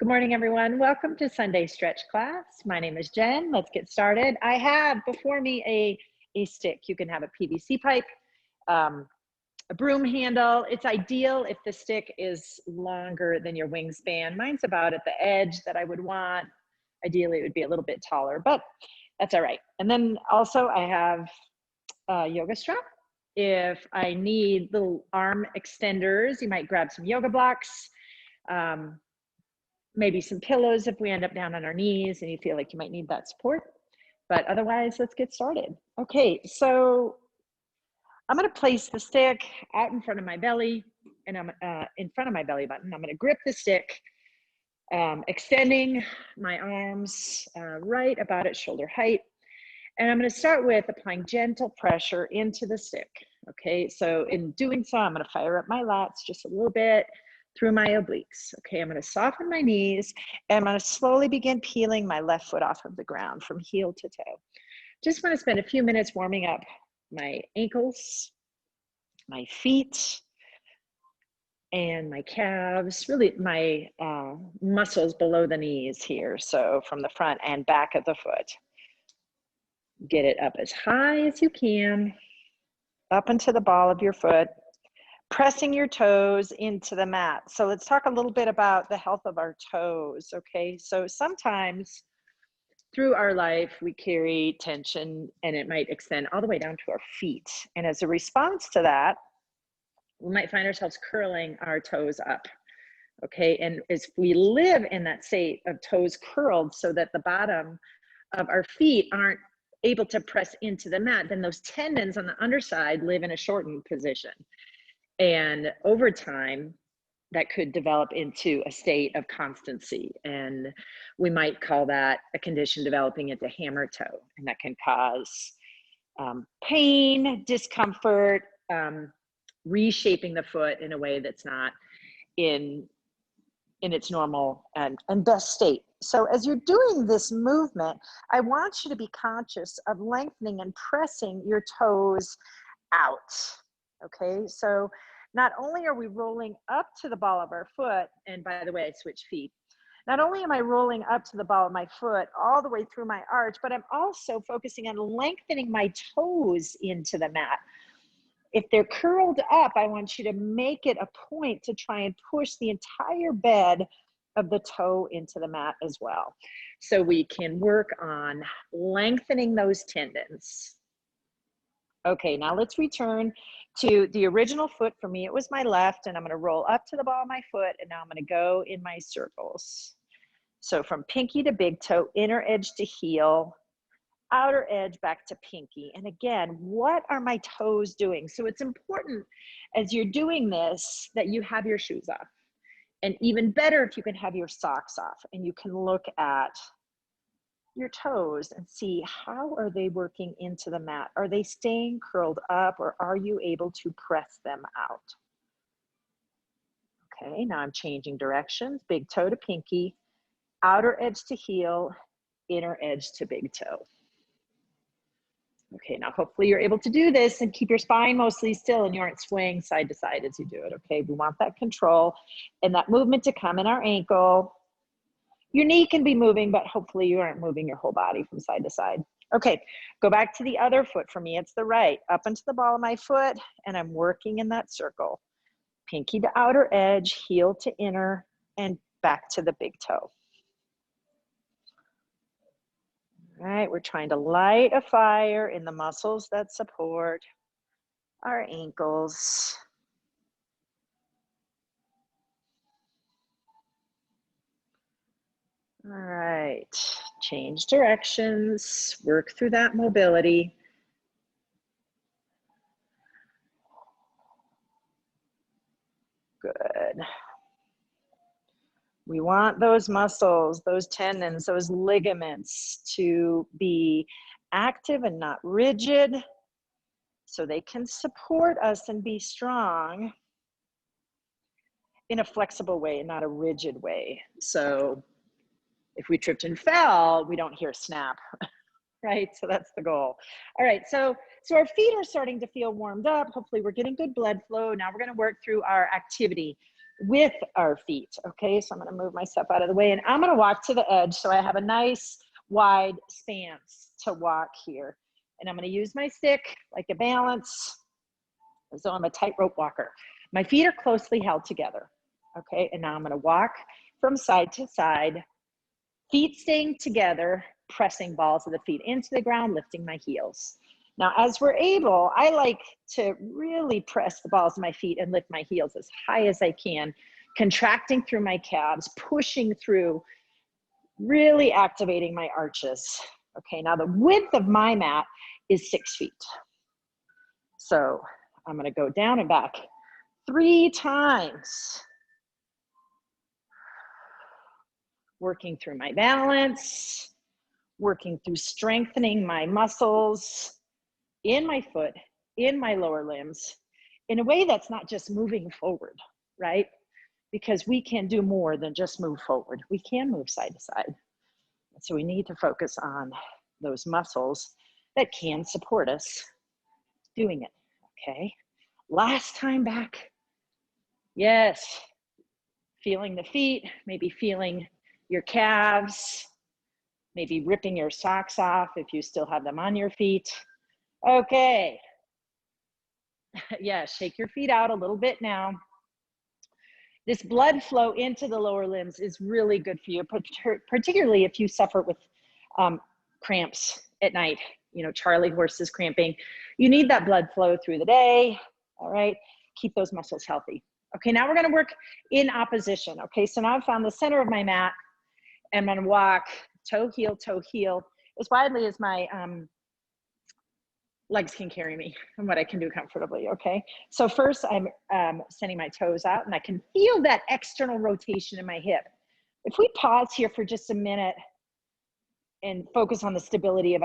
Good morning, everyone. Welcome to Sunday Stretch class. My name is Jen. Let's get started. I have before me a stick. You can have a PVC pipe, a broom handle. It's ideal if the stick is longer than your wingspan. Mine's about at the edge that I would want. Ideally, it would be a little bit taller, but that's all right. And then also I have a yoga strap. If I need little arm extenders, you might grab some yoga blocks. Maybe some pillows if we end up down on our knees and you feel like you might need that support. But otherwise, let's get started. Okay, so I'm going to place the stick out in front of my belly, and I'm in front of my belly button. I'm going to grip the stick, extending my arms right about at shoulder height. And I'm going to start with applying gentle pressure into the stick. Okay, so in doing so, I'm going to fire up my lats just a little bit through my obliques. Okay, I'm going to soften my knees, and I'm going to slowly begin peeling my left foot off of the ground from heel to toe. Just want to spend a few minutes warming up my ankles, my feet, and my calves, really my muscles below the knees here. So from the front and back of the foot. Get it up as high as you can, up into the ball of your foot, pressing your toes into the mat. So let's talk a little bit about the health of our toes, okay? So sometimes through our life, we carry tension and it might extend all the way down to our feet. And as a response to that, we might find ourselves curling our toes up, okay? And as we live in that state of toes curled so that the bottom of our feet aren't able to press into the mat, then those tendons on the underside live in a shortened position. And over time, that could develop into a state of constancy. And we might call that a condition developing into hammer toe. And that can cause pain, discomfort, reshaping the foot in a way that's not in its normal and best state. So as you're doing this movement, I want you to be conscious of lengthening and pressing your toes out. Okay, so not only are we rolling up to the ball of our foot, and by the way, I switch feet. Not only am I rolling up to the ball of my foot all the way through my arch, but I'm also focusing on lengthening my toes into the mat. If they're curled up, I want you to make it a point to try and push the entire bed of the toe into the mat as well. So we can work on lengthening those tendons. Okay, now let's return to the original foot. For me, it was my left, and I'm going to roll up to the ball of my foot, and now I'm going to go in my circles. So from pinky to big toe, inner edge to heel, outer edge back to pinky. And again, what are my toes doing? So it's important as you're doing this that you have your shoes off. And even better if you can have your socks off and you can look at your toes and see how are they working into the mat. Are they staying curled up, or are you able to press them out? Okay, now I'm changing directions. Big toe to pinky, outer edge to heel, inner edge to big toe. Okay, now hopefully you're able to do this and keep your spine mostly still and you aren't swaying side to side as you do it, okay? We want that control and that movement to come in our ankle. Your knee can be moving, but hopefully you aren't moving your whole body from side to side. Okay, go back to the other foot. For me, it's the right. Up into the ball of my foot, and I'm working in that circle. Pinky to outer edge, heel to inner, and back to the big toe. All right, we're trying to light a fire in the muscles that support our ankles. All right, change directions, work through that mobility. Good. We want those muscles, those tendons, those ligaments to be active and not rigid so they can support us and be strong in a flexible way, not a rigid way. So if we tripped and fell, we don't hear snap, right? So that's the goal. All right, so our feet are starting to feel warmed up. Hopefully we're getting good blood flow. Now we're gonna work through our activity. with our feet. Okay, so I'm gonna move myself out of the way and I'm gonna walk to the edge so I have a nice wide stance to walk here. And I'm gonna use my stick like a balance, as though I'm a tightrope walker. My feet are closely held together. Okay, and now I'm gonna walk from side to side, feet staying together, pressing balls of the feet into the ground, lifting my heels. Now, as we're able, I like to really press the balls of my feet and lift my heels as high as I can, contracting through my calves, pushing through, really activating my arches. Okay, now the width of my mat is 6 feet. So I'm gonna go down and back 3 times. Working through my balance, working through strengthening my muscles in my foot, in my lower limbs, in a way that's not just moving forward, right? Because we can do more than just move forward. We can move side to side. So we need to focus on those muscles that can support us doing it, okay? Last time back. Yes, feeling the feet, maybe feeling your calves, maybe ripping your socks off if you still have them on your feet. Okay. Yeah, shake your feet out a little bit now. This blood flow into the lower limbs is really good for you, particularly if you suffer with cramps at night, you know, Charlie horse is cramping. You need that blood flow through the day, all right? Keep those muscles healthy. Okay, now we're gonna work in opposition. Okay, so now I've found the center of my mat and I'm gonna walk toe, heel, as widely as my legs can carry me and what I can do comfortably, okay? So first I'm sending my toes out and I can feel that external rotation in my hip. If we pause here for just a minute and focus on the stability of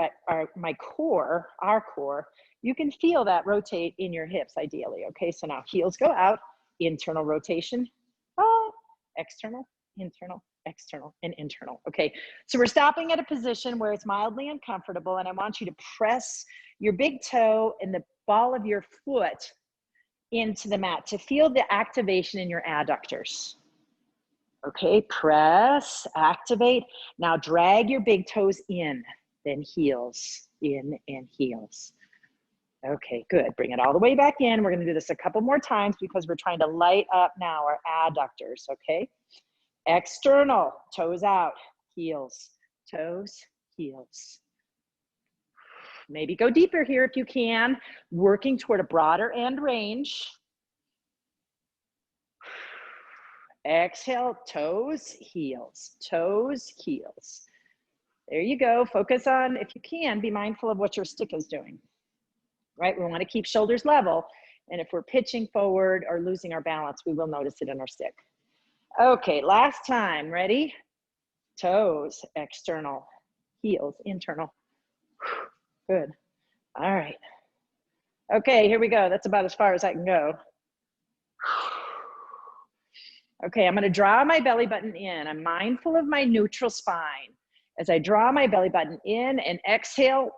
my core, our core, you can feel that rotate in your hips ideally, okay? So now heels go out, internal rotation, external, internal, external, and internal. Okay, so we're stopping at a position where it's mildly uncomfortable and I want you to press your big toe and the ball of your foot into the mat to feel the activation in your adductors. Okay, press, activate. Now drag your big toes in, then heels, in and heels. Okay, good. Bring it all the way back in. We're gonna do this a couple more times because we're trying to light up now our adductors, okay? External, toes out, heels, toes, heels. Maybe go deeper here if you can, working toward a broader end range. Exhale, toes, heels, toes, heels. There you go. Focus on, if you can, be mindful of what your stick is doing, right? We want to keep shoulders level. And if we're pitching forward or losing our balance, we will notice it in our stick. Okay, last time, ready? Toes, external, heels, internal. Good. All right. Okay, here we go. That's about as far as I can go. Okay, I'm gonna draw my belly button in. I'm mindful of my neutral spine. As I draw my belly button in and exhale,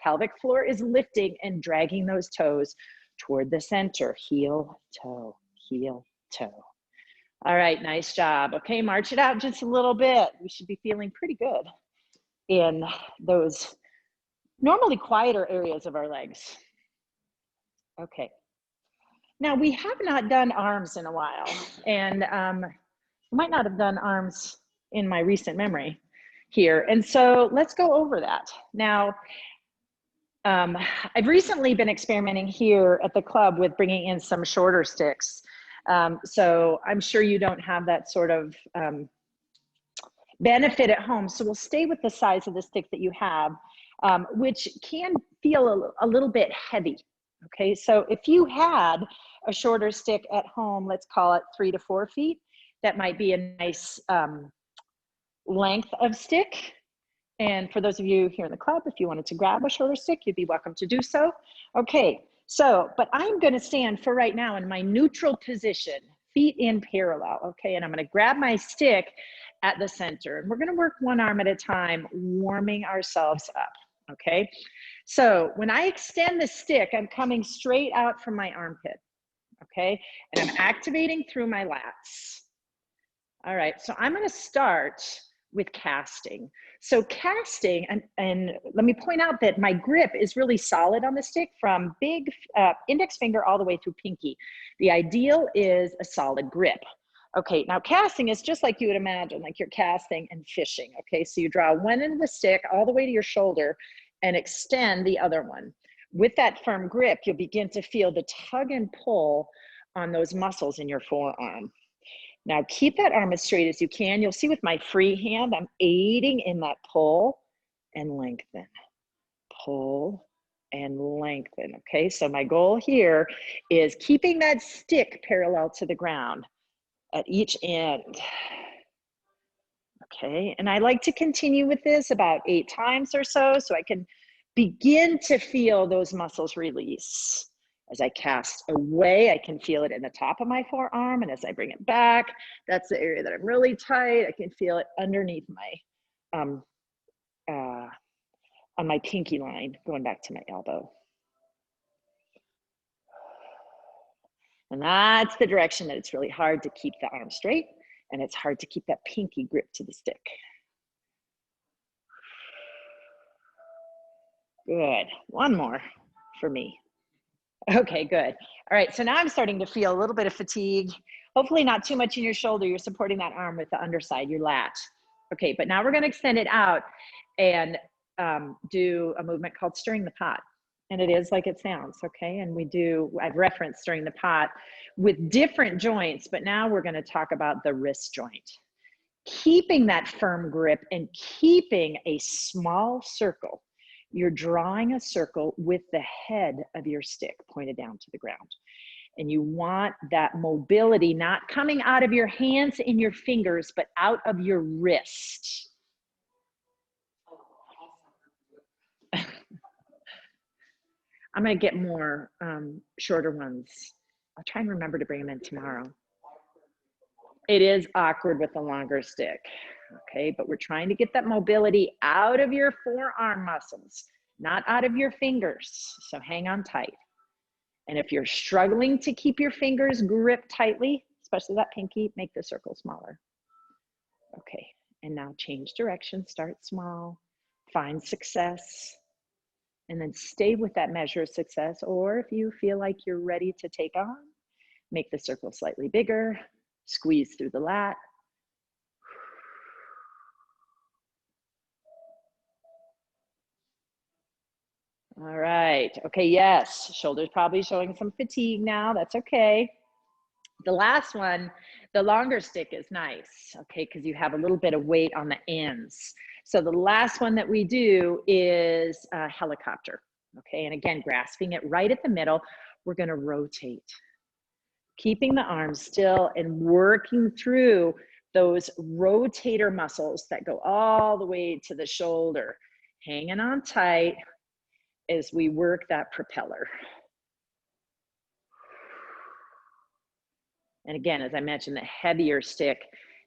pelvic floor is lifting and dragging those toes toward the center. Heel, toe, heel, toe. All right, nice job. Okay, march it out just a little bit. We should be feeling pretty good in those normally quieter areas of our legs. Okay. Now we have not done arms in a while, and might not have done arms in my recent memory here. And so let's go over that. Now, I've recently been experimenting here at the club with bringing in some shorter sticks. So I'm sure you don't have that sort of benefit at home. So we'll stay with the size of the stick that you have, which can feel a little bit heavy. Okay, so if you had a shorter stick at home, let's call it 3 to 4 feet, that might be a nice length of stick. And for those of you here in the club, if you wanted to grab a shorter stick, you'd be welcome to do so. Okay, so, but I'm gonna stand for right now in my neutral position, feet in parallel, okay? And I'm gonna grab my stick at the center. And we're gonna work one arm at a time, warming ourselves up, okay? So when I extend the stick, I'm coming straight out from my armpit, okay? And I'm activating through my lats. All right, so I'm gonna start with casting. So casting, and let me point out that my grip is really solid on the stick from big index finger all the way through pinky. The ideal is a solid grip. Okay, now casting is just like you would imagine, like you're casting and fishing, okay? So you draw one end of the stick all the way to your shoulder and extend the other one. With that firm grip, you'll begin to feel the tug and pull on those muscles in your forearm. Now keep that arm as straight as you can. You'll see with my free hand, I'm aiding in that pull and lengthen, pull and lengthen, okay? So my goal here is keeping that stick parallel to the ground at each end. Okay, and I like to continue with this about 8 times or so I can begin to feel those muscles release. As I cast away, I can feel it in the top of my forearm, and as I bring it back, that's the area that I'm really tight. I can feel it underneath my, on my pinky line, going back to my elbow. And that's the direction that it's really hard to keep the arm straight, and it's hard to keep that pinky grip to the stick. Good, one more for me. Okay, good. All right, so now I'm starting to feel a little bit of fatigue. Hopefully not too much in your shoulder. You're supporting that arm with the underside, your lat. Okay, but now we're gonna extend it out and do a movement called stirring the pot. And it is like it sounds, okay? And I've referenced stirring the pot with different joints, but now we're gonna talk about the wrist joint. Keeping that firm grip and keeping a small circle. You're drawing a circle with the head of your stick pointed down to the ground. And you want that mobility not coming out of your hands and your fingers, but out of your wrist. I'm gonna get more shorter ones. I'll try and remember to bring them in tomorrow. It is awkward with the longer stick, okay? But we're trying to get that mobility out of your forearm muscles, not out of your fingers. So hang on tight. And if you're struggling to keep your fingers gripped tightly, especially that pinky, make the circle smaller. Okay, and now change direction, start small, find success, and then stay with that measure of success. Or if you feel like you're ready to take on, make the circle slightly bigger, squeeze through the lat. All right, okay, yes, shoulders probably showing some fatigue now, that's okay. The last one, the longer stick is nice, okay, because you have a little bit of weight on the ends. So the last one that we do is a helicopter, okay? And again, grasping it right at the middle, we're gonna rotate. Keeping the arms still and working through those rotator muscles that go all the way to the shoulder, hanging on tight as we work that propeller. And again, as I mentioned, the heavier stick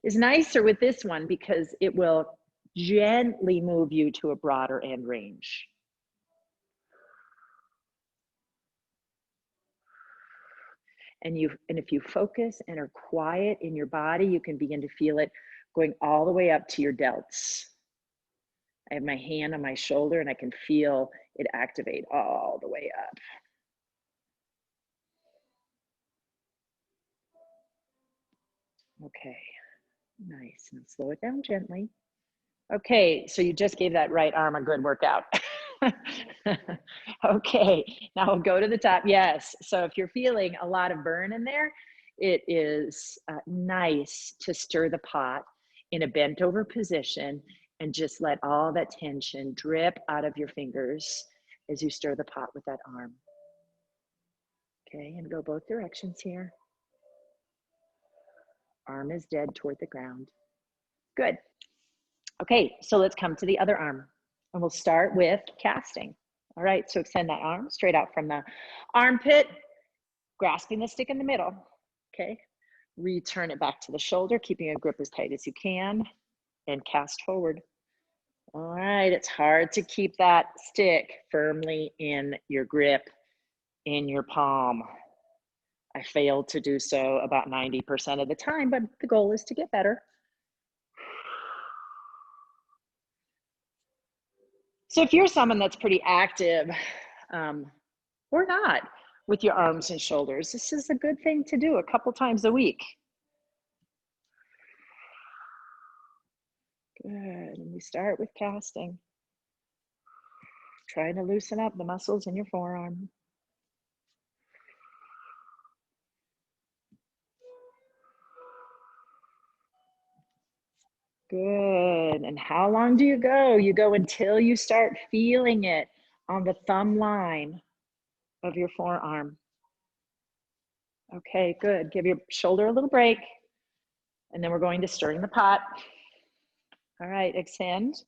is nicer with this one because it will gently move you to a broader end range. And if you focus and are quiet in your body, you can begin to feel it going all the way up to your delts. I have my hand on my shoulder and I can feel it activate all the way up. Okay, nice. Now slow it down gently. Okay, so you just gave that right arm a good workout. Okay, now we'll go to the top. Yes, so if you're feeling a lot of burn in there, it is nice to stir the pot in a bent over position and just let all that tension drip out of your fingers as you stir the pot with that arm. Okay, and go both directions here. Arm is dead toward the ground. Good. Okay, so let's come to the other arm and we'll start with casting. All right, so extend that arm straight out from the armpit, grasping the stick in the middle, okay? Return it back to the shoulder, keeping a grip as tight as you can, and cast forward. All right, it's hard to keep that stick firmly in your grip, in your palm. I fail to do so about 90% of the time, but the goal is to get better. So if you're someone that's pretty active or not with your arms and shoulders, this is a good thing to do a couple times a week. Good, and we start with casting. Trying to loosen up the muscles in your forearm. Good, and how long do you go? You go until you start feeling it on the thumb line of your forearm. Okay, good. Give your shoulder a little break. And then we're going to stir in the pot. All right, extend.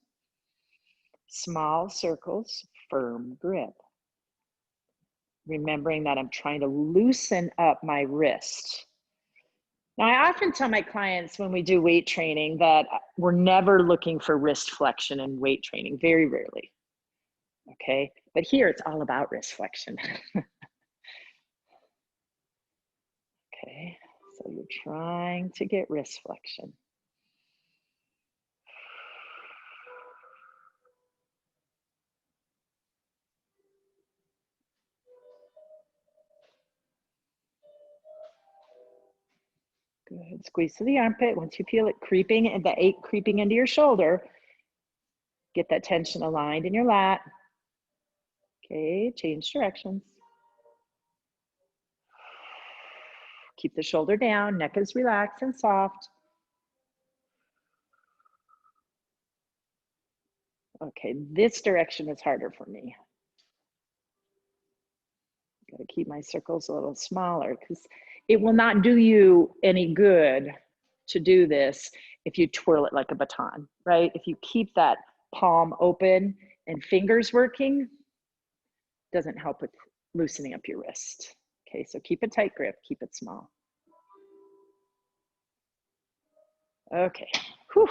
Small circles, firm grip. Remembering that I'm trying to loosen up my wrist. Now, I often tell my clients when we do weight training that we're never looking for wrist flexion in weight training, very rarely. Okay, but here it's all about wrist flexion. Okay, so you're trying to get wrist flexion. Good, squeeze to the armpit. Once you feel it creeping and the ache creeping into your shoulder, get that tension aligned in your lat. Okay, change directions. Keep the shoulder down, neck is relaxed and soft. Okay, this direction is harder for me. Got to keep my circles a little smaller because it will not do you any good to do this if you twirl it like a baton, right? If you keep that palm open and fingers working, doesn't help with loosening up your wrist. Okay, so keep a tight grip, keep it small. Okay, whew.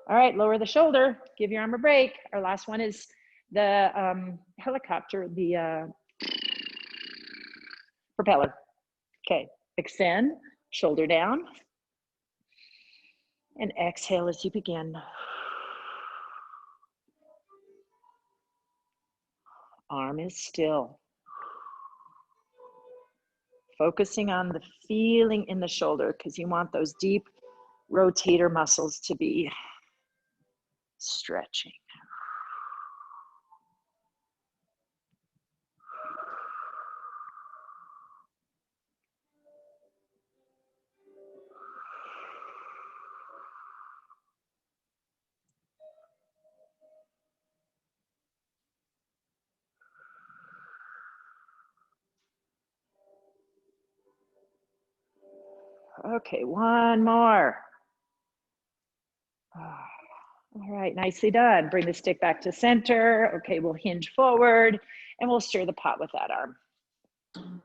All right, lower the shoulder, give your arm a break. Our last one is the helicopter, the propeller. Okay, extend, shoulder down, and exhale as you begin. Arm is still. Focusing on the feeling in the shoulder because you want those deep rotator muscles to be stretching. Okay, one more. All right, nicely done. Bring the stick back to center. Okay, we'll hinge forward and we'll stir the pot with that arm.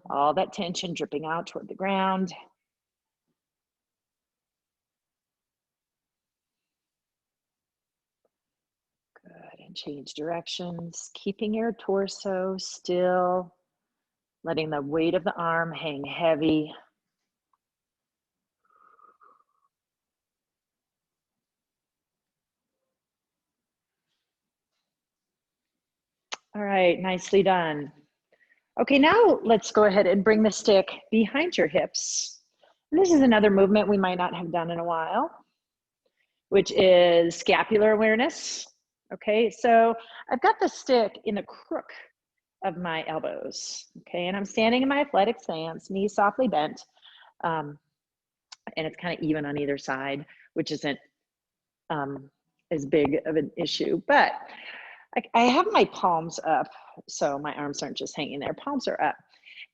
All that tension dripping out toward the ground. Good, and change directions, keeping your torso still, letting the weight of the arm hang heavy. All right, nicely done. Okay, now let's go ahead and bring the stick behind your hips. And this is another movement we might not have done in a while, which is scapular awareness. Okay, so I've got the stick in the crook of my elbows. Okay, and I'm standing in my athletic stance, knees softly bent, and it's kind of even on either side, which isn't as big of an issue, but I have my palms up, so my arms aren't just hanging there, palms are up.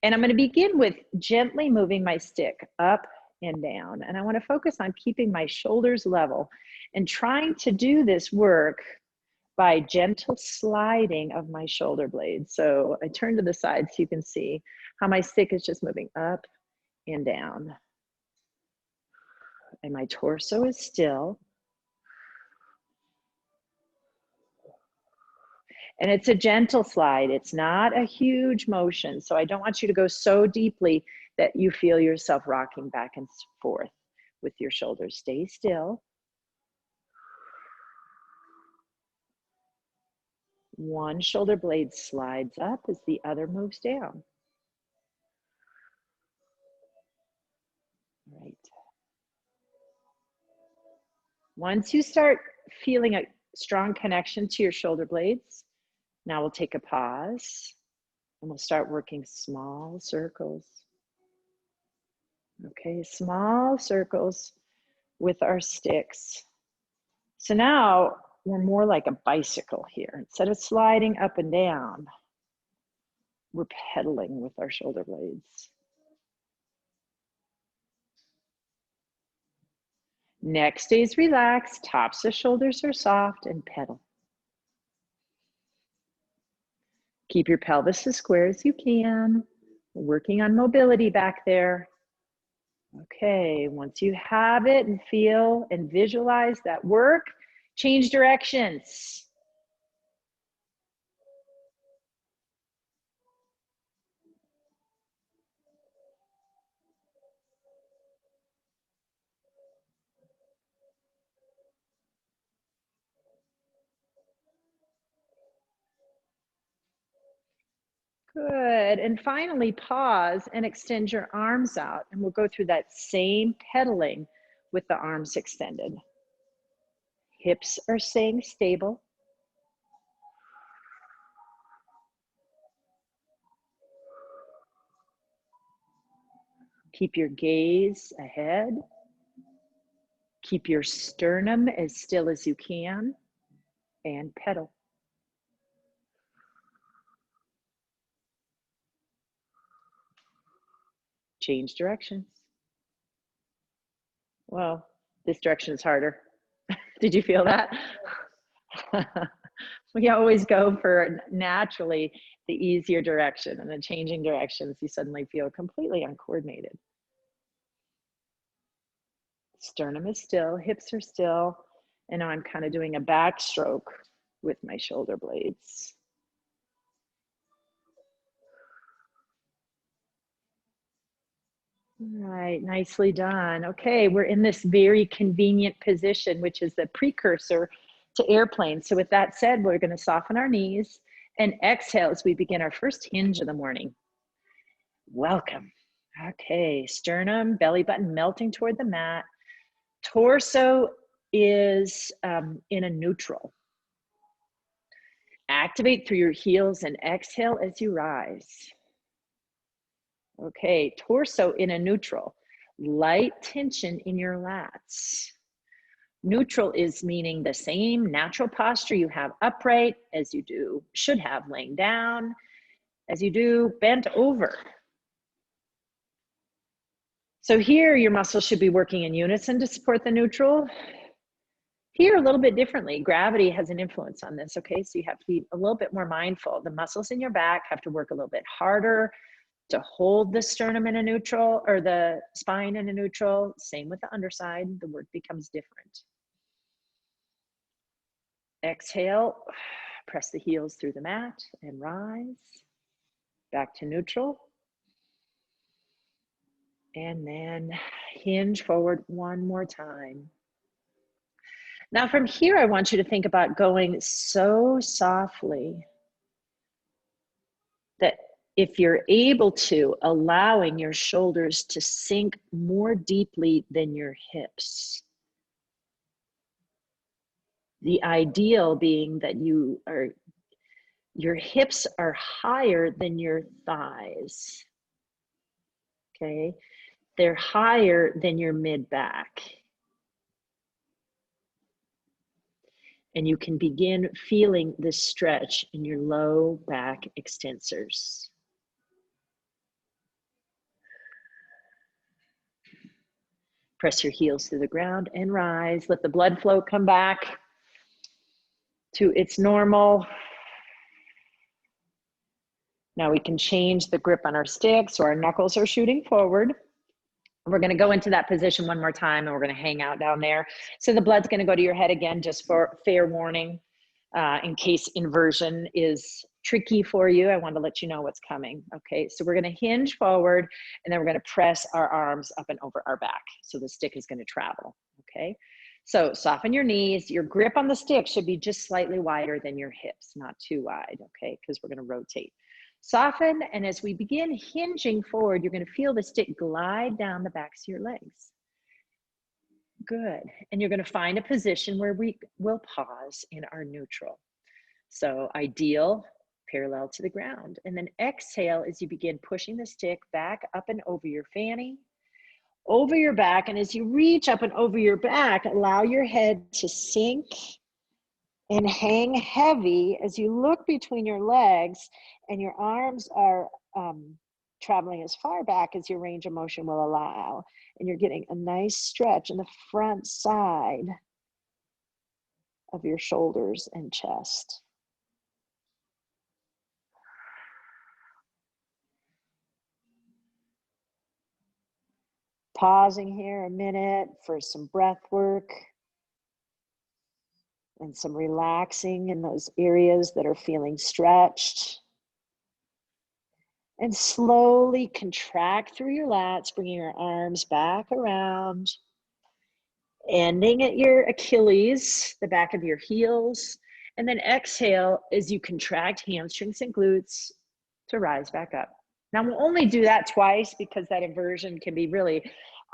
And I'm gonna begin with gently moving my stick up and down. And I wanna focus on keeping my shoulders level and trying to do this work by gentle sliding of my shoulder blades. So I turn to the side so you can see how my stick is just moving up and down. And my torso is still. And it's a gentle slide. It's not a huge motion. So I don't want you to go so deeply that you feel yourself rocking back and forth with your shoulders. Stay still. One shoulder blade slides up as the other moves down. Right. Once you start feeling a strong connection to your shoulder blades, now we'll take a pause and we'll start working small circles. Okay, small circles with our sticks. So now we're more like a bicycle here. Instead of sliding up and down, we're pedaling with our shoulder blades. Neck stays relaxed, tops of shoulders are soft, and pedal. Keep your pelvis as square as you can. We're working on mobility back there. Okay, once you have it and feel and visualize that work, change directions. Good, and finally pause and extend your arms out, and we'll go through that same pedaling with the arms extended. Hips are staying stable. Keep your gaze ahead. Keep your sternum as still as you can, and pedal. Change directions. Well, this direction is harder. Did you feel that? We always go for naturally the easier direction, and then changing directions, you suddenly feel completely uncoordinated. Sternum is still, hips are still, and now I'm kind of doing a backstroke with my shoulder blades. All right, nicely done. Okay, we're in this very convenient position, which is the precursor to airplane. So with that said, we're going to soften our knees and exhale as we begin our first hinge of the morning. Welcome. Okay, sternum, belly button melting toward the mat. Torso is in a neutral. Activate through your heels and exhale as you rise. Okay, torso in a neutral. Light tension in your lats. Neutral is meaning the same natural posture you have upright as you do, should have laying down, as you do bent over. So here your muscles should be working in unison to support the neutral. Here a little bit differently. Gravity has an influence on this, okay? So you have to be a little bit more mindful. The muscles in your back have to work a little bit harder to hold the sternum in a neutral, or the spine in a neutral. Same with the underside, the work becomes different. Exhale, press the heels through the mat and rise. Back to neutral. And then hinge forward one more time. Now from here, I want you to think about going so softly that if you're able to, allowing your shoulders to sink more deeply than your hips. The ideal being that your hips are higher than your thighs, okay? They're higher than your mid-back. And you can begin feeling this stretch in your low back extensors. Press your heels to the ground and rise. Let the blood flow come back to its normal. Now we can change the grip on our sticks, so our knuckles are shooting forward. We're going to go into that position one more time, and we're going to hang out down there. So the blood's going to go to your head again, just for fair warning, in case inversion is tricky for you, I want to let you know what's coming. Okay, so we're going to hinge forward, and then we're going to press our arms up and over our back. So the stick is going to travel. Okay, so soften your knees. Your grip on the stick should be just slightly wider than your hips, not too wide. Okay, because we're going to rotate. Soften, and as we begin hinging forward, you're going to feel the stick glide down the backs of your legs. Good, and you're going to find a position where we will pause in our neutral. So ideal, parallel to the ground. And then exhale as you begin pushing the stick back up and over your fanny, over your back. And as you reach up and over your back, allow your head to sink and hang heavy as you look between your legs, and your arms are traveling as far back as your range of motion will allow. And you're getting a nice stretch in the front side of your shoulders and chest. Pausing here a minute for some breath work and some relaxing in those areas that are feeling stretched. And slowly contract through your lats, bringing your arms back around, ending at your Achilles, the back of your heels. And then exhale as you contract hamstrings and glutes to rise back up. Now we'll only do that twice because that inversion can be really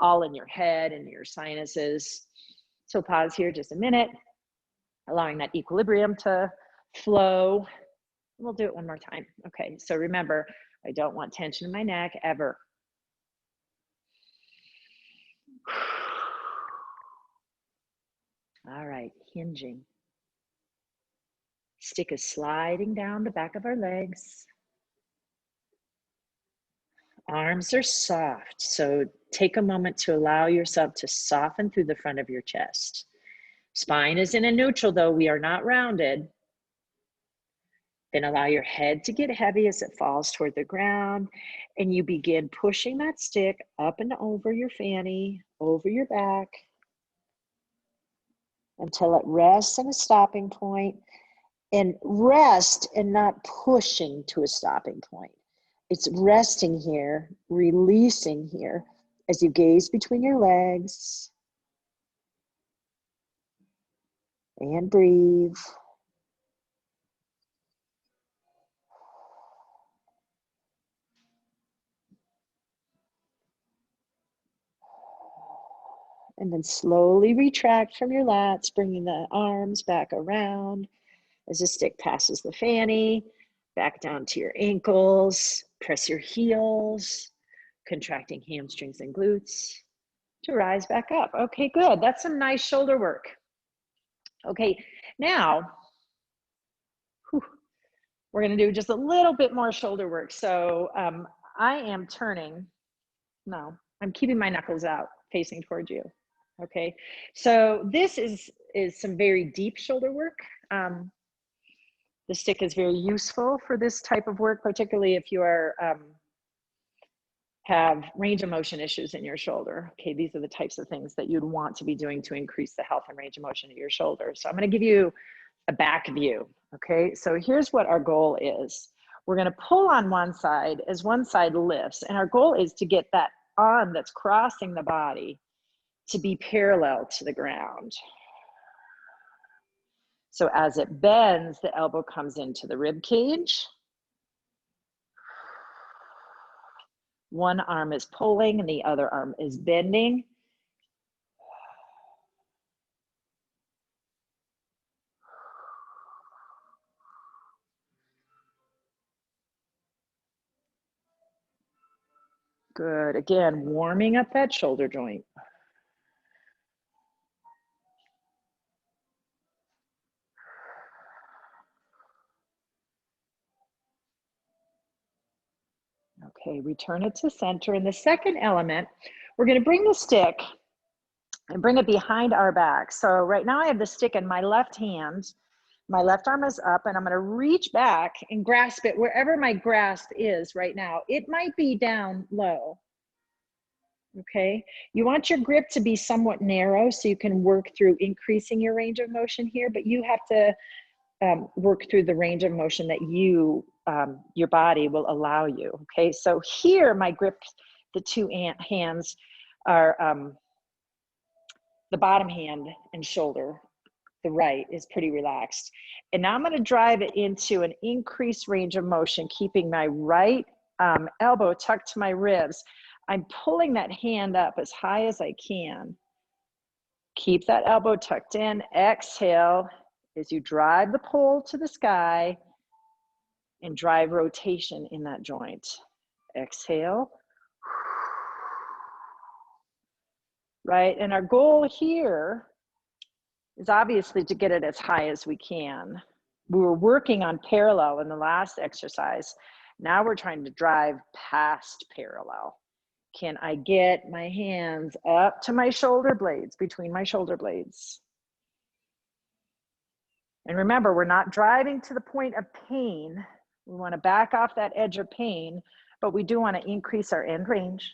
all in your head and your sinuses. So pause here just a minute, allowing that equilibrium to flow. We'll do it one more time. Okay, so remember, I don't want tension in my neck ever. All right, hinging. Stick is sliding down the back of our legs. Arms are soft, so take a moment to allow yourself to soften through the front of your chest. Spine is in a neutral, though we are not rounded. Then allow your head to get heavy as it falls toward the ground, and you begin pushing that stick up and over your fanny, over your back, until it rests in a stopping point. And rest and not pushing to a stopping point. It's resting here, releasing here as you gaze between your legs and breathe. And then slowly retract from your lats, bringing the arms back around as the stick passes the fanny, back down to your ankles, press your heels, contracting hamstrings and glutes to rise back up. Okay, good. That's some nice shoulder work. Okay, now we're going to do just a little bit more shoulder work. So I am turning, no, I'm keeping my knuckles out facing towards you. Okay, so this is some very deep shoulder work. The stick is very useful for this type of work, particularly if you are have range of motion issues in your shoulder. Okay, these are the types of things that you'd want to be doing to increase the health and range of motion of your shoulder. So I'm going to give you a back view. Okay, so here's what our goal is. We're going to pull on one side as one side lifts, and our goal is to get that arm that's crossing the body to be parallel to the ground. So as it bends, the elbow comes into the rib cage. One arm is pulling and the other arm is bending. Good. Again, warming up that shoulder joint. Okay, return it to center. And the second element, we're going to bring the stick and bring it behind our back. So right now I have the stick in my left hand. My left arm is up, and I'm going to reach back and grasp it wherever my grasp is right now. It might be down low. Okay, you want your grip to be somewhat narrow so you can work through increasing your range of motion here, but you have to work through the range of motion that you, your body will allow you. Okay, so here my grip, the two hands are the bottom hand and shoulder, the right is pretty relaxed. And now I'm going to drive it into an increased range of motion, keeping my right elbow tucked to my ribs. I'm pulling that hand up as high as I can. Keep that elbow tucked in. Exhale as you drive the pole to the sky and drive rotation in that joint. Exhale. Right, and our goal here is obviously to get it as high as we can. We were working on parallel in the last exercise. Now we're trying to drive past parallel. Can I get my hands up to my shoulder blades, between my shoulder blades? And remember, we're not driving to the point of pain. We want to back off that edge of pain, but we do want to increase our end range.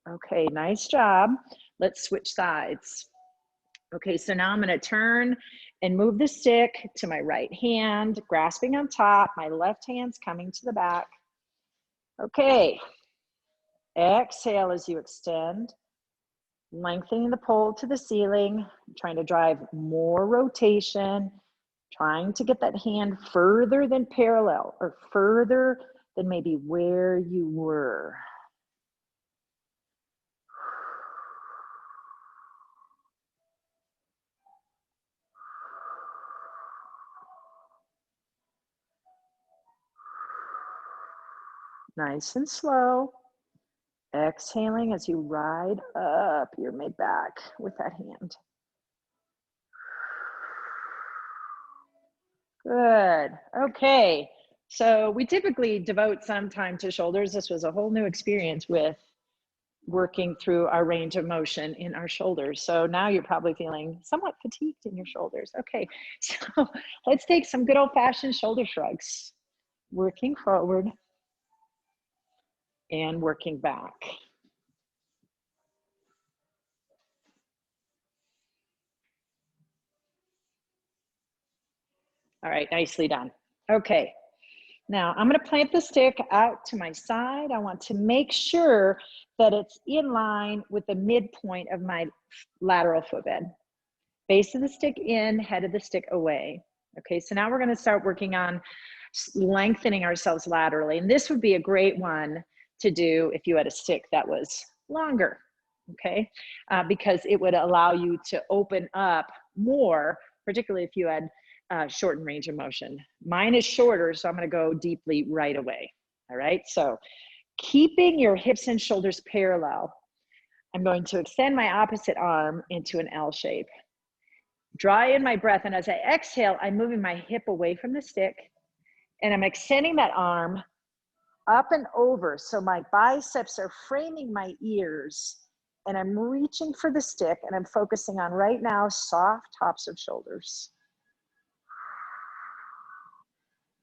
Okay, nice job. Let's switch sides. Okay, so now I'm going to turn and move the stick to my right hand, grasping on top, my left hand's coming to the back. Okay, exhale as you extend, lengthening the pole to the ceiling, trying to drive more rotation, trying to get that hand further than parallel or further than maybe where you were. Nice and slow. Exhaling as you ride up your mid-back with that hand. Good. Okay. So we typically devote some time to shoulders. This was a whole new experience with working through our range of motion in our shoulders. So now you're probably feeling somewhat fatigued in your shoulders. Okay. So let's take some good old-fashioned shoulder shrugs. Working forward and working back. All right, nicely done. Okay, now I'm gonna plant the stick out to my side. I want to make sure that it's in line with the midpoint of my lateral footbed. Base of the stick in, head of the stick away. Okay, so now we're gonna start working on lengthening ourselves laterally. And this would be a great one to do if you had a stick that was longer, okay? Because it would allow you to open up more, particularly if you had shortened range of motion. Mine is shorter, so I'm gonna go deeply right away, all right? So keeping your hips and shoulders parallel, I'm going to extend my opposite arm into an L shape. Draw in my breath, and as I exhale, I'm moving my hip away from the stick, and I'm extending that arm up and over, so my biceps are framing my ears, and I'm reaching for the stick, and I'm focusing on right now soft tops of shoulders.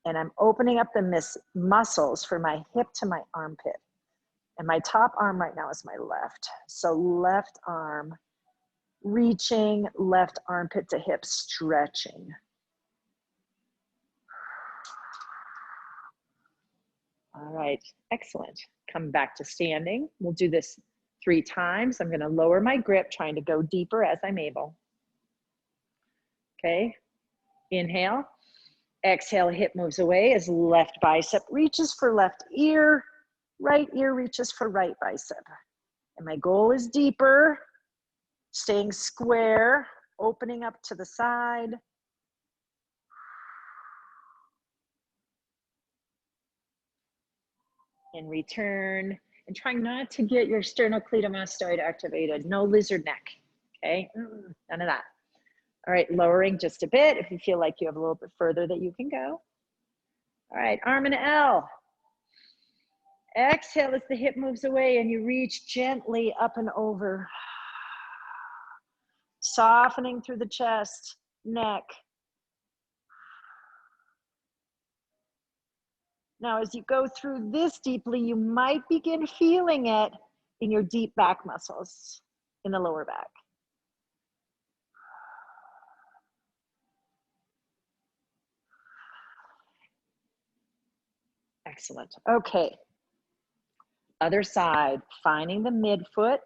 And I'm opening up the muscles for my hip to my armpit. And my top arm right now is my left. So left arm reaching, left armpit to hip stretching. All right, excellent. Come back to standing. We'll do this 3 times. I'm gonna lower my grip, trying to go deeper as I'm able. Okay, inhale. Exhale, hip moves away as left bicep reaches for left ear, right ear reaches for right bicep. And my goal is deeper, staying square, opening up to the side. And return, and trying not to get your sternocleidomastoid activated. No lizard neck, okay? None of that. All right, lowering just a bit if you feel like you have a little bit further that you can go. All right, arm in L. Exhale as the hip moves away and you reach gently up and over. Softening through the chest, neck. Now, as you go through this deeply, you might begin feeling it in your deep back muscles, in the lower back. Excellent. Okay. Other side, finding the midfoot,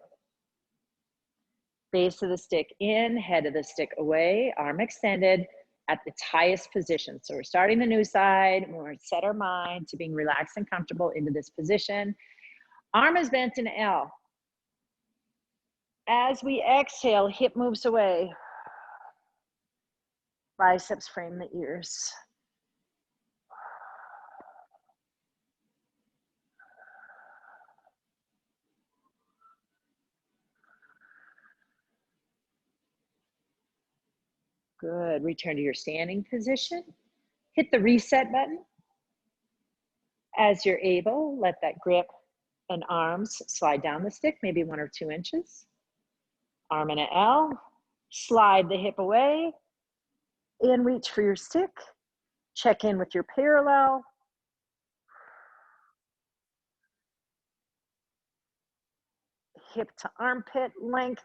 base of the stick in, head of the stick away, arm extended at its highest position. So we're starting the new side. We're set our mind to being relaxed and comfortable into this position. Arm is bent in L. As we exhale, hip moves away. Biceps frame the ears. Good. Return to your standing position. Hit the reset button. As you're able, let that grip and arms slide down the stick, maybe 1 or 2 inches. Arm in an L. Slide the hip away and reach for your stick. Check in with your parallel. Hip to armpit length.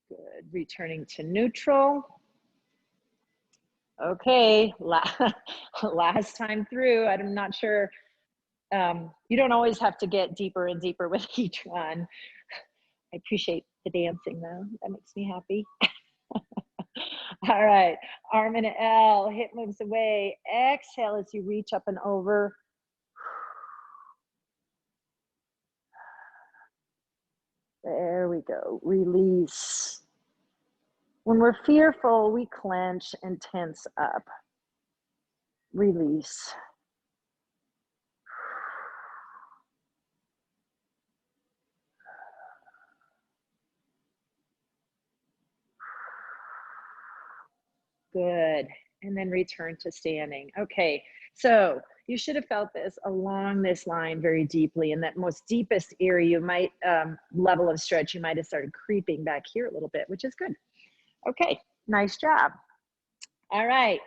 Good. Returning to neutral. Okay, last time through. I'm not sure. You don't always have to get deeper and deeper with each one. I appreciate the dancing though. That makes me happy. All right, arm in an L, hip moves away. Exhale as you reach up and over. There we go, release. When we're fearful, we clench and tense up. Release. Good, and then return to standing. Okay, so you should have felt this along this line very deeply. In that most deepest area, you might, level of stretch, you might have started creeping back here a little bit, which is good. Okay, nice job. All right,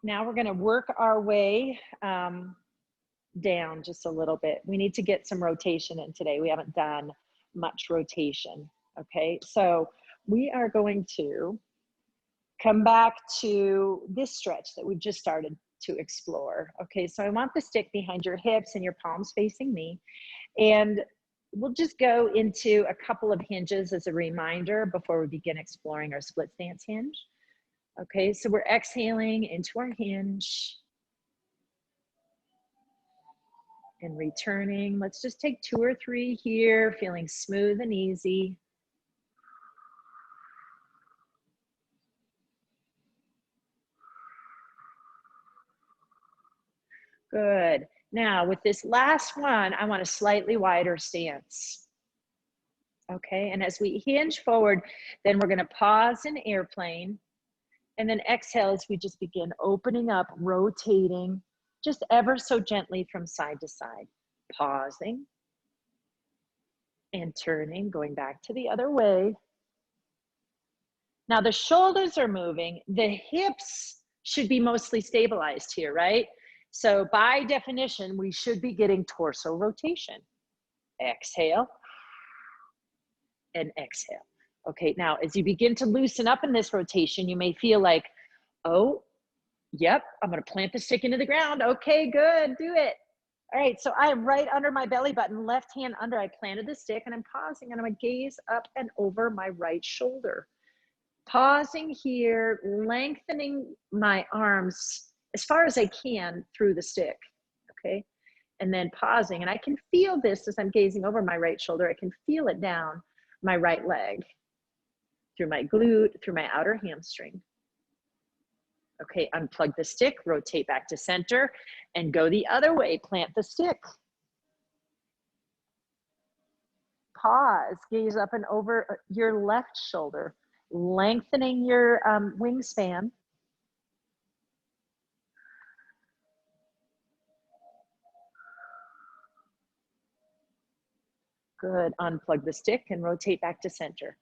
now we're gonna work our way down just a little bit. We need to get some rotation in today. We haven't done much rotation, okay? So we are going to come back to this stretch that we've just started to explore. Okay, so I want the stick behind your hips and your palms facing me. And we'll just go into a couple of hinges as a reminder before we begin exploring our split stance hinge. Okay, so we're exhaling into our hinge and returning. Let's just take 2 or 3 here, feeling smooth and easy. Good. Now with this last one, I want a slightly wider stance. Okay, and as we hinge forward, then we're gonna pause in airplane and then exhale as we just begin opening up, rotating, just ever so gently from side to side. Pausing and turning, going back to the other way. Now the shoulders are moving, the hips should be mostly stabilized here, right? So by definition, we should be getting torso rotation. Exhale and exhale. Okay, now as you begin to loosen up in this rotation, you may feel like, oh, yep, I'm gonna plant the stick into the ground. Okay, good, do it. All right, so I am right under my belly button, left hand under, I planted the stick and I'm pausing and I'm gonna gaze up and over my right shoulder. Pausing here, lengthening my arms as far as I can through the stick, okay? And then pausing, and I can feel this as I'm gazing over my right shoulder. I can feel it down my right leg, through my glute, through my outer hamstring. Okay, unplug the stick, rotate back to center, and go the other way, plant the stick. Pause, gaze up and over your left shoulder, lengthening your wingspan. Good, unplug the stick and rotate back to center.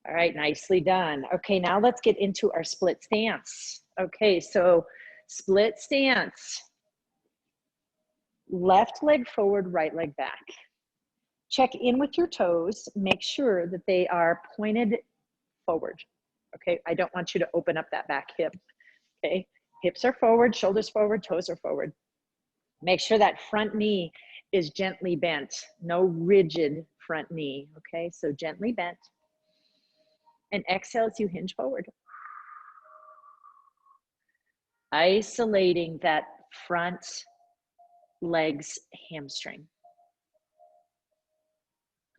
All right, nicely done. Okay, now let's get into our split stance. Okay, so split stance. Left leg forward, right leg back. Check in with your toes. Make sure that they are pointed forward. Okay, I don't want you to open up that back hip. Okay, hips are forward, shoulders forward, toes are forward. Make sure that front knee is gently bent. No rigid front knee. Okay, so gently bent. And exhale as you hinge forward. Isolating that front leg's hamstring.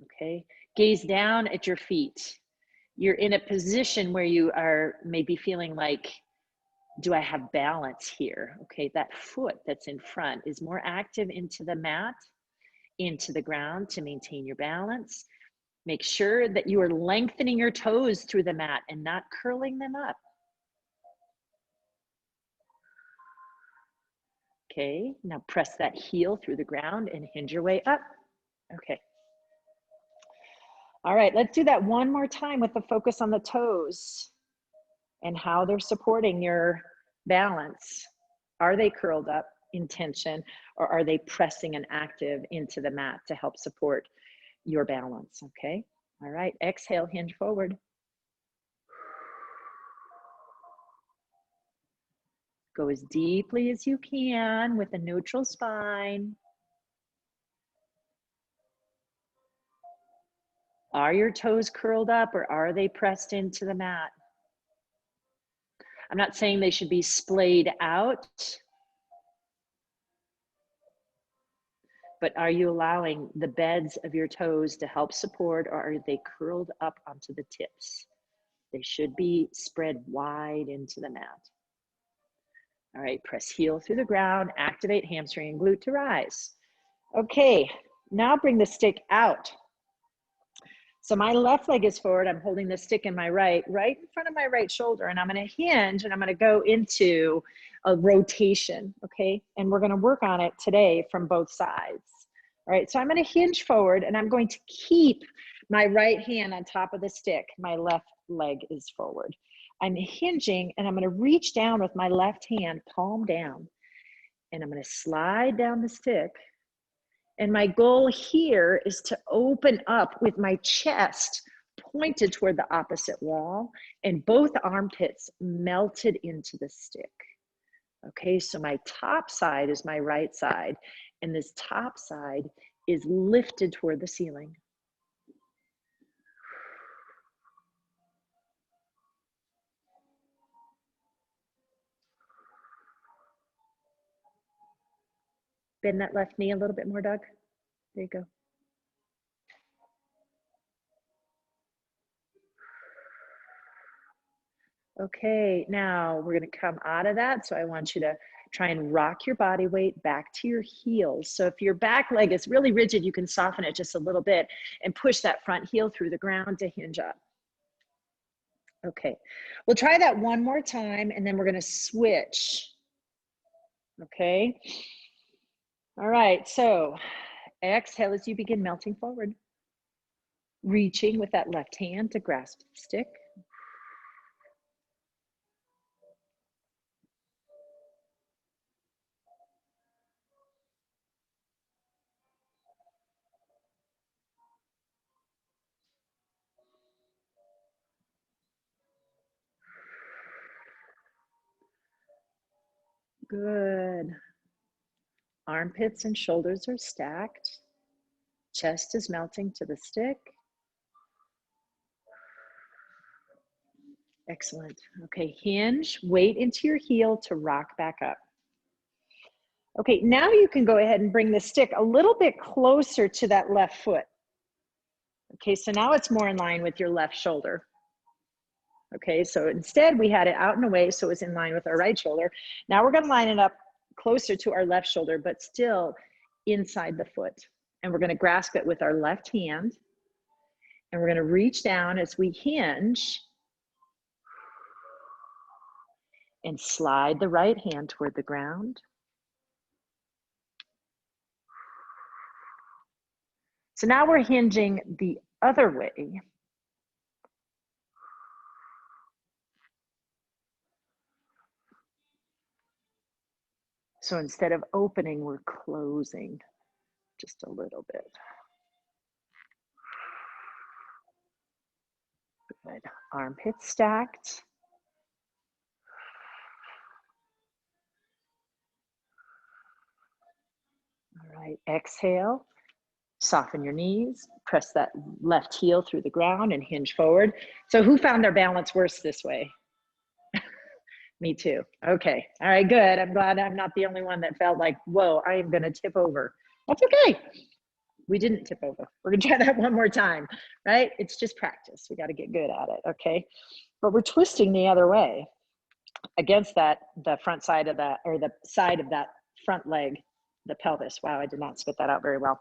Okay, gaze down at your feet. You're in a position where you are maybe feeling like, do I have balance here? Okay, that foot that's in front is more active into the mat, into the ground to maintain your balance. Make sure that you are lengthening your toes through the mat and not curling them up. Okay, now press that heel through the ground and hinge your way up. Okay. All right, let's do that one more time with the focus on the toes and how they're supporting your balance. Are they curled up in tension, or are they pressing and active into the mat to help support your balance? Okay. All right, exhale, hinge forward. Go as deeply as you can with a neutral spine. Are your toes curled up, or are they pressed into the mat? I'm not saying they should be splayed out, but are you allowing the beds of your toes to help support, or are they curled up onto the tips? They should be spread wide into the mat. All right, press heel through the ground, activate hamstring and glute to rise. Okay, now bring the stick out. So my left leg is forward. I'm holding the stick in my right in front of my right shoulder, and I'm gonna hinge and I'm gonna go into a rotation, okay? And we're gonna work on it today from both sides. All right, so I'm gonna hinge forward and I'm going to keep my right hand on top of the stick. My left leg is forward. I'm hinging and I'm gonna reach down with my left hand, palm down, and I'm gonna slide down the stick. And my goal here is to open up with my chest pointed toward the opposite wall and both armpits melted into the stick. Okay, so my top side is my right side, and this top side is lifted toward the ceiling. Bend that left knee a little bit more, Doug. There you go. Okay, now we're gonna come out of that. So I want you to try and rock your body weight back to your heels. So if your back leg is really rigid, you can soften it just a little bit and push that front heel through the ground to hinge up. Okay, we'll try that one more time and then we're gonna switch. Okay, all right, so exhale as you begin melting forward. Reaching with that left hand to grasp the stick. Good. Armpits and shoulders are stacked. Chest is melting to the stick. Excellent. Okay, hinge, weight into your heel to rock back up. Okay, now you can go ahead and bring the stick a little bit closer to that left foot. Okay, so now it's more in line with your left shoulder. Okay, so instead we had it out and away, so it was in line with our right shoulder. Now we're gonna line it up closer to our left shoulder, but still inside the foot. And we're gonna grasp it with our left hand. And we're gonna reach down as we hinge and slide the right hand toward the ground. So now we're hinging the other way. So instead of opening, we're closing just a little bit. Good. Armpits stacked. All right, exhale. Soften your knees. Press that left heel through the ground and hinge forward. So who found their balance worse this way? Me too. Okay. All right, good. I'm glad I'm not the only one that felt like, whoa, I am going to tip over. That's okay. We didn't tip over. We're going to try that one more time, right? It's just practice. We got to get good at it. Okay. But we're twisting the other way against that, the front side of that, or the side of that front leg, the pelvis. Wow, I did not spit that out very well.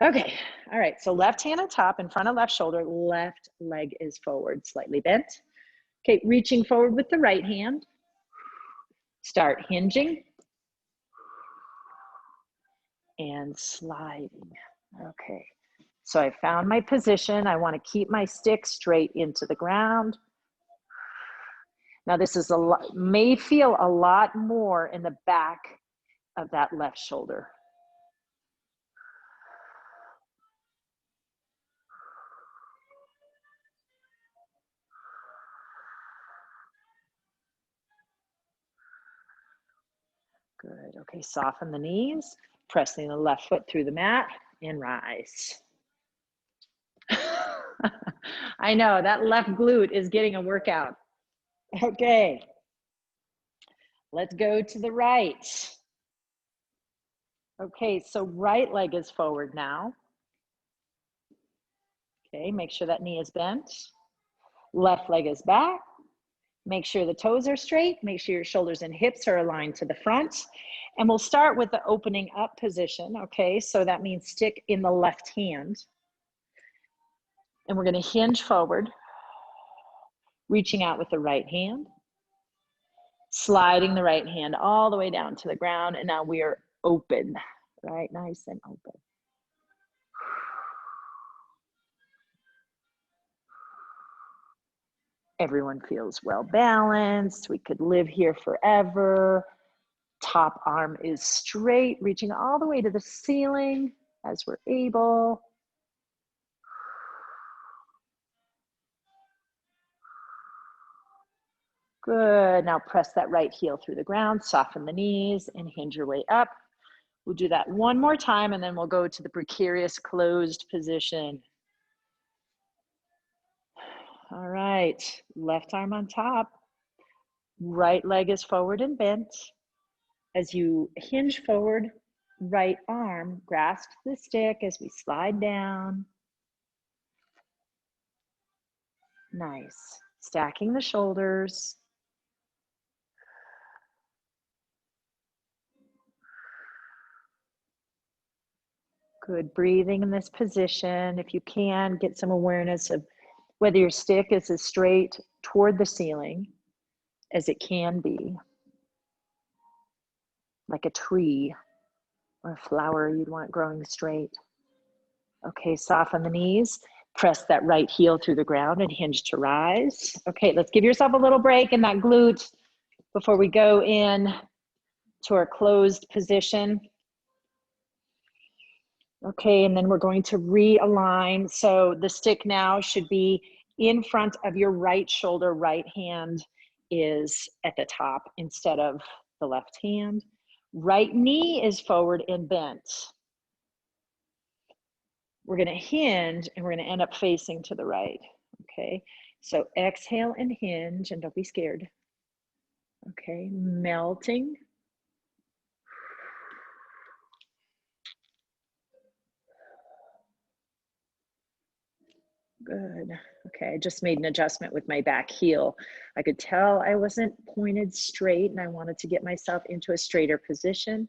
Okay. All right. So left hand on top in front of left shoulder, left leg is forward, slightly bent. Okay, reaching forward with the right hand. Start hinging and sliding. Okay, so I found my position. I want to keep my stick straight into the ground. Now this is may feel a lot more in the back of that left shoulder. Good. Okay, soften the knees, pressing the left foot through the mat and rise. I know that left glute is getting a workout. Okay, let's go to the right. Okay, so right leg is forward now. Okay, make sure that knee is bent. Left leg is back. Make sure the toes are straight. Make sure your shoulders and hips are aligned to the front. And we'll start with the opening up position. Okay, so that means stick in the left hand. And we're going to hinge forward, reaching out with the right hand, sliding the right hand all the way down to the ground. And now we are open, right? Nice and open. Everyone feels well balanced. We could live here forever. Top arm is straight, reaching all the way to the ceiling as we're able. Good. Now press that right heel through the ground, soften the knees, and hinge your way up. We'll do that one more time, and then we'll go to the precarious closed position. All right, left arm on top. Right leg is forward and bent. As you hinge forward, right arm grasps the stick as we slide down. Nice. Stacking the shoulders. Good. Breathing in this position. If you can, get some awareness of whether your stick is as straight toward the ceiling as it can be, like a tree or a flower you'd want growing straight. Okay, soften the knees. Press that right heel through the ground and hinge to rise. Okay, let's give yourself a little break in that glute before we go in to our closed position. Okay, and then we're going to realign. So the stick now should be in front of your right shoulder. Right hand is at the top instead of the left hand. Right knee is forward and bent. We're going to hinge and we're going to end up facing to the right. Okay, so exhale and hinge, and don't be scared. Okay, melting. Good. Okay, I just made an adjustment with my back heel. I could tell I wasn't pointed straight and I wanted to get myself into a straighter position.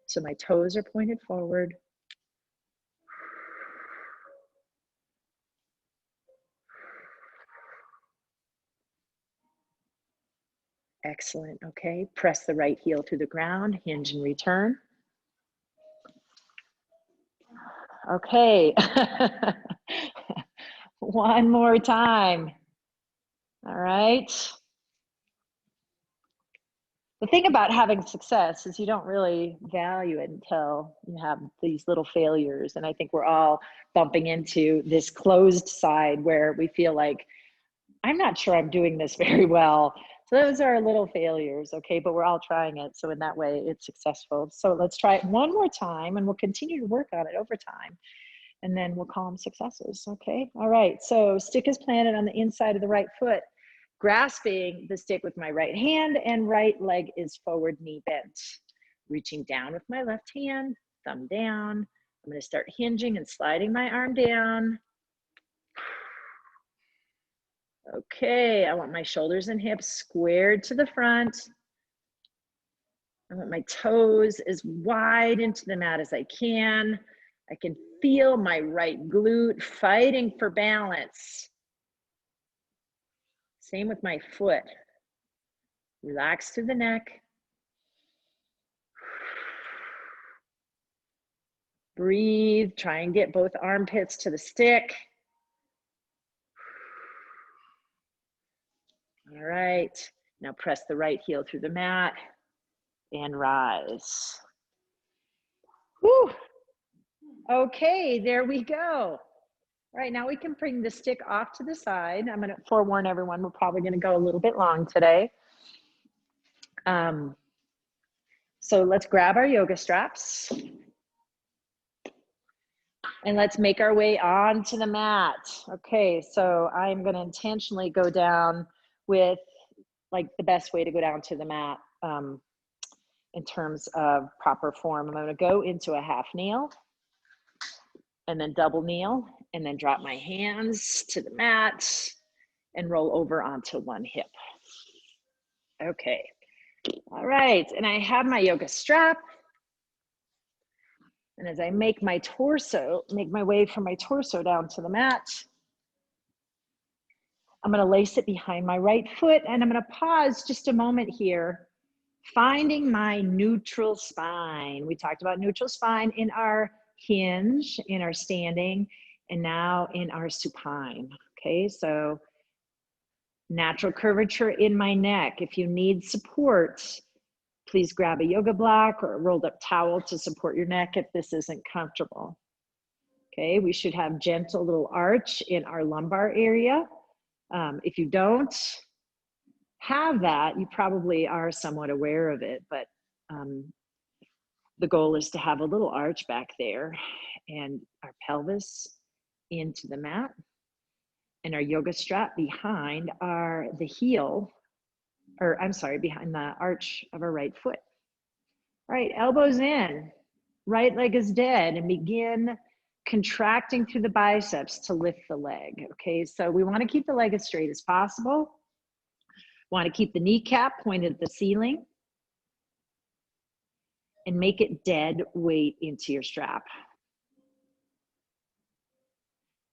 So my toes are pointed forward. Excellent. Okay, press the right heel to the ground, hinge and return. Okay. One more time. All right. The thing about having success is you don't really value it until you have these little failures. And I think we're all bumping into this closed side where we feel like, I'm not sure I'm doing this very well. So those are little failures, okay? But we're all trying it. So in that way, it's successful. So let's try it one more time and we'll continue to work on it over time. And then we'll call them successes, okay? All right, so stick is planted on the inside of the right foot, grasping the stick with my right hand, and right leg is forward, knee bent. Reaching down with my left hand, thumb down. I'm gonna start hinging and sliding my arm down. Okay, I want my shoulders and hips squared to the front. I want my toes as wide into the mat as I can. I can feel my right glute fighting for balance. Same with my foot. Relax through the neck. Breathe, try and get both armpits to the stick. All right, now press the right heel through the mat and rise. Whew. Okay, there we go. All right, now we can bring the stick off to the side. I'm gonna forewarn everyone, we're probably gonna go a little bit long today. So let's grab our yoga straps and let's make our way onto the mat. Okay, so I'm gonna intentionally go down with like the best way to go down to the mat in terms of proper form. I'm gonna go into a half kneel and then double kneel and then drop my hands to the mat and roll over onto one hip. Okay, all right, and I have my yoga strap. And as I make my way from my torso down to the mat, I'm gonna lace it behind my right foot and I'm gonna pause just a moment here, finding my neutral spine. We talked about neutral spine in our hinge, in our standing, and now in our supine. Okay, so natural curvature in my neck. If you need support, please grab a yoga block or a rolled up towel to support your neck if this isn't comfortable. Okay, we should have gentle little arch in our lumbar area. If you don't have that, you probably are somewhat aware of it, but the goal is to have a little arch back there and our pelvis into the mat and our yoga strap behind the heel, or I'm sorry, behind the arch of our right foot. All right, elbows in, right leg is dead, and begin contracting through the biceps to lift the leg. Okay, so we want to keep the leg as straight as possible. Want to keep the kneecap pointed at the ceiling and make it dead weight into your strap.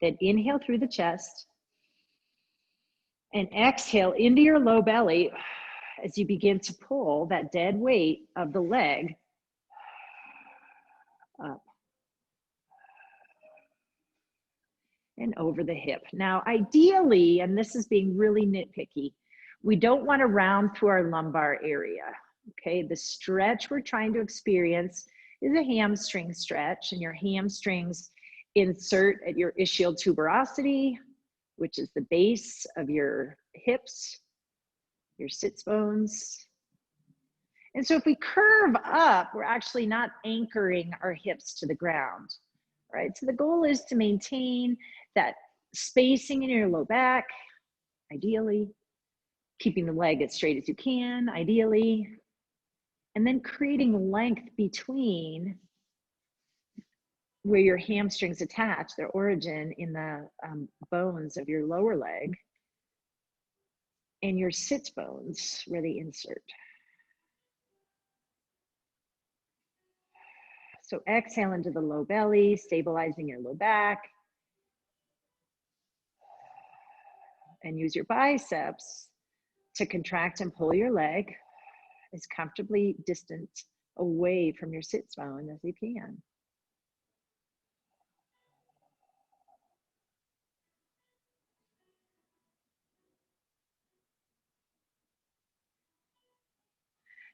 Then inhale through the chest and exhale into your low belly as you begin to pull that dead weight of the leg up and over the hip. Now, ideally, and this is being really nitpicky, we don't want to round through our lumbar area. Okay, the stretch we're trying to experience is a hamstring stretch, and your hamstrings insert at your ischial tuberosity, which is the base of your hips, your sits bones. And so if we curve up, we're actually not anchoring our hips to the ground, right? So the goal is to maintain that spacing in your low back, ideally, keeping the leg as straight as you can, ideally, and then creating length between where your hamstrings attach, their origin in the bones of your lower leg, and your sits bones where they insert. So exhale into the low belly, stabilizing your low back. And use your biceps to contract and pull your leg as comfortably distant away from your sits bone as you can.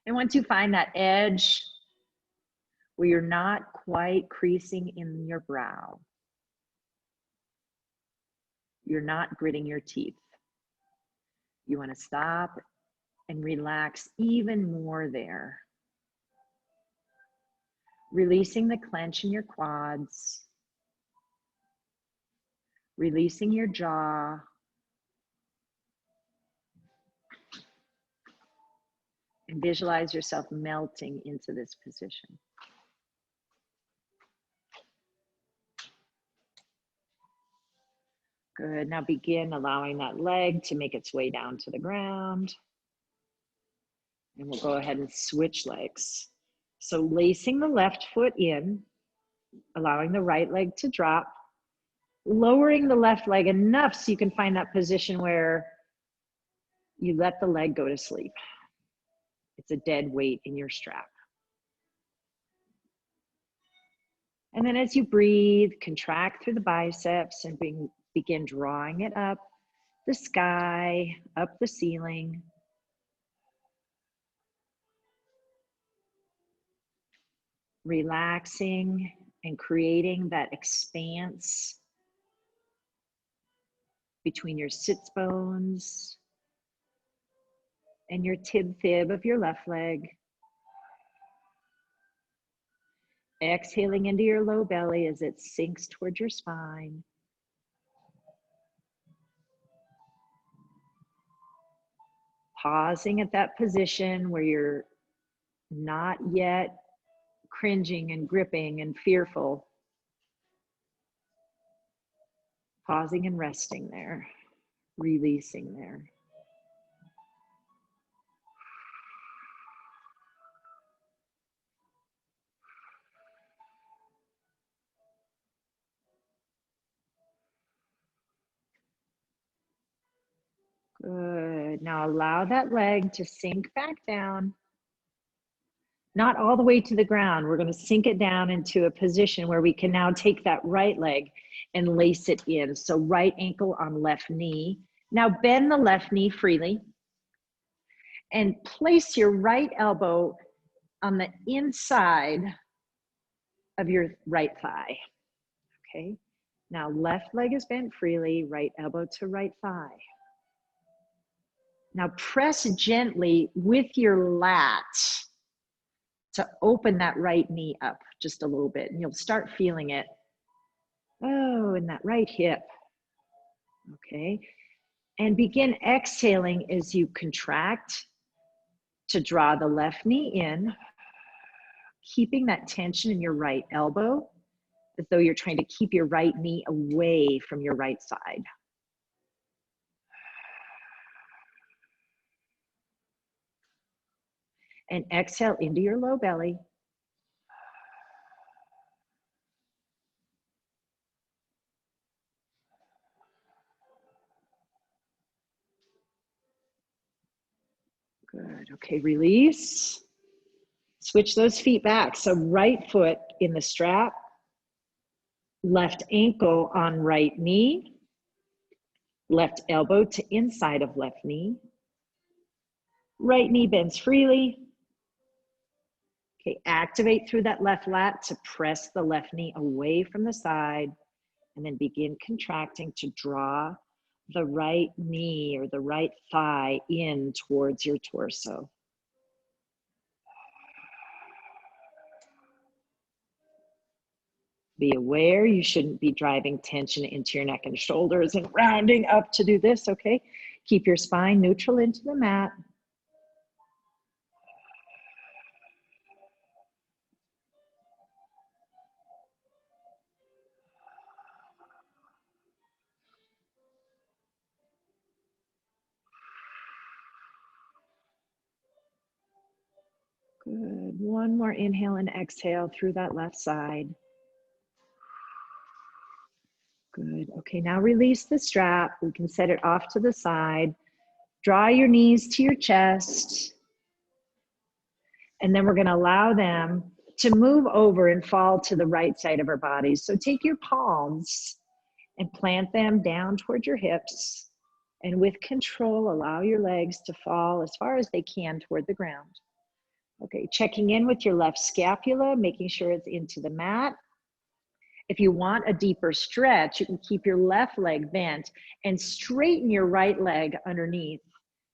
And once you find that edge where you're not quite creasing in your brow, you're not gritting your teeth, you want to stop and relax even more there. Releasing the clench in your quads, releasing your jaw, and visualize yourself melting into this position. Good. Now begin allowing that leg to make its way down to the ground. And we'll go ahead and switch legs. So lacing the left foot in, allowing the right leg to drop, lowering the left leg enough so you can find that position where you let the leg go to sleep. It's a dead weight in your strap. And then as you breathe, contract through the biceps and begin drawing it up the sky, up the ceiling. Relaxing and creating that expanse between your sits bones and your tib fib of your left leg. Exhaling into your low belly as it sinks towards your spine. Pausing at that position where you're not yet cringing and gripping and fearful. Pausing and resting there, releasing there. Good. Now allow that leg to sink back down. Not all the way to the ground. We're going to sink it down into a position where we can now take that right leg and lace it in. So right ankle on left knee. Now bend the left knee freely and place your right elbow on the inside of your right thigh. Okay. Now left leg is bent freely, right elbow to right thigh. Now press gently with your lat to open that right knee up just a little bit, and you'll start feeling it. Oh, in that right hip. Okay. And begin exhaling as you contract to draw the left knee in, keeping that tension in your right elbow as though you're trying to keep your right knee away from your right side. And exhale into your low belly. Good. Okay, release. Switch those feet back. So right foot in the strap, left ankle on right knee, left elbow to inside of left knee. Right knee bends freely. Okay, activate through that left lat to press the left knee away from the side, and then begin contracting to draw the right knee or the right thigh in towards your torso. Be aware you shouldn't be driving tension into your neck and shoulders and rounding up to do this, okay? Keep your spine neutral into the mat. Good. One more inhale and exhale through that left side. Good. Okay, now release the strap. We can set it off to the side. Draw your knees to your chest. And then we're going to allow them to move over and fall to the right side of our bodies. So take your palms and plant them down toward your hips. And with control, allow your legs to fall as far as they can toward the ground. Okay, checking in with your left scapula, making sure it's into the mat. If you want a deeper stretch, you can keep your left leg bent and straighten your right leg underneath,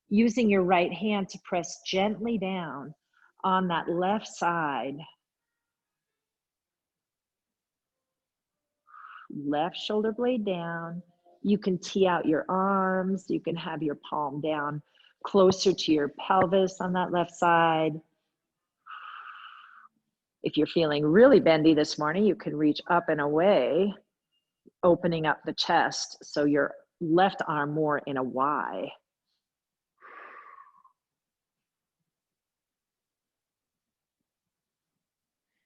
using your right hand to press gently down on that left side. Left shoulder blade down. You can tee out your arms. You can have your palm down closer to your pelvis on that left side. If you're feeling really bendy this morning, you can reach up and away, opening up the chest so your left arm more in a Y.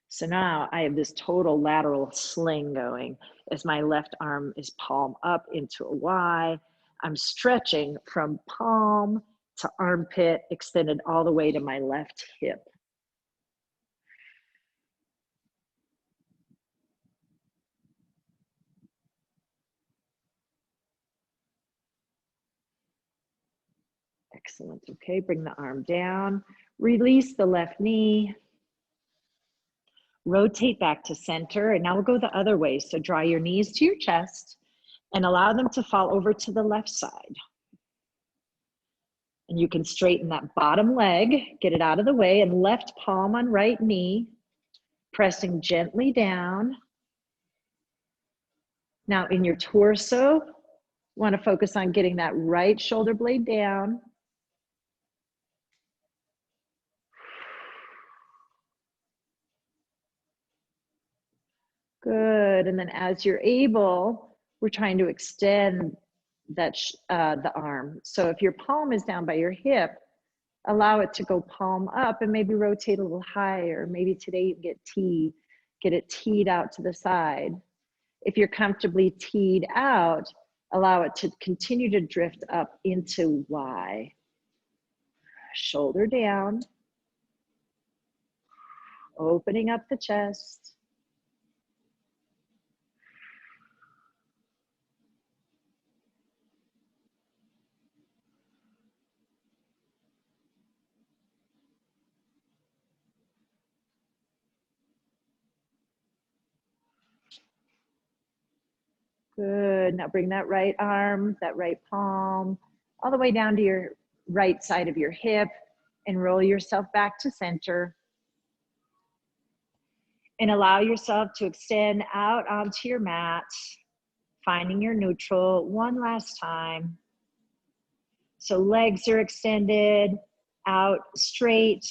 So now I have this total lateral sling going as my left arm is palm up into a Y. I'm stretching from palm to armpit, extended all the way to my left hip. Excellent. Okay, bring the arm down. Release the left knee. Rotate back to center, and now we'll go the other way. So draw your knees to your chest and allow them to fall over to the left side. And you can straighten that bottom leg, get it out of the way, and left palm on right knee, pressing gently down. Now in your torso, you want to focus on getting that right shoulder blade down. Good, and then as you're able, we're trying to extend that the arm. So if your palm is down by your hip, allow it to go palm up and maybe rotate a little higher. Maybe today you get it teed out to the side. If you're comfortably teed out, allow it to continue to drift up into Y. Shoulder down, opening up the chest. Good, now bring that right arm, that right palm, all the way down to your right side of your hip and roll yourself back to center. And allow yourself to extend out onto your mat, finding your neutral one last time. So legs are extended, out straight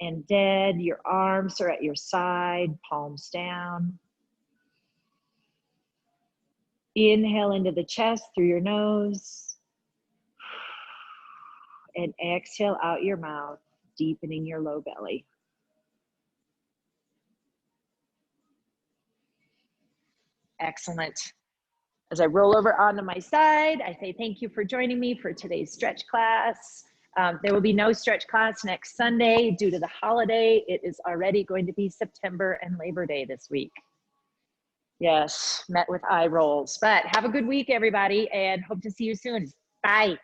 and dead. Your arms are at your side, palms down. Inhale into the chest through your nose. And exhale out your mouth, deepening your low belly. Excellent. As I roll over onto my side, I say thank you for joining me for today's stretch class. There will be no stretch class next Sunday due to the holiday. It is already going to be September and Labor Day this week. Yes, met with eye rolls. But have a good week, everybody, and hope to see you soon. Bye.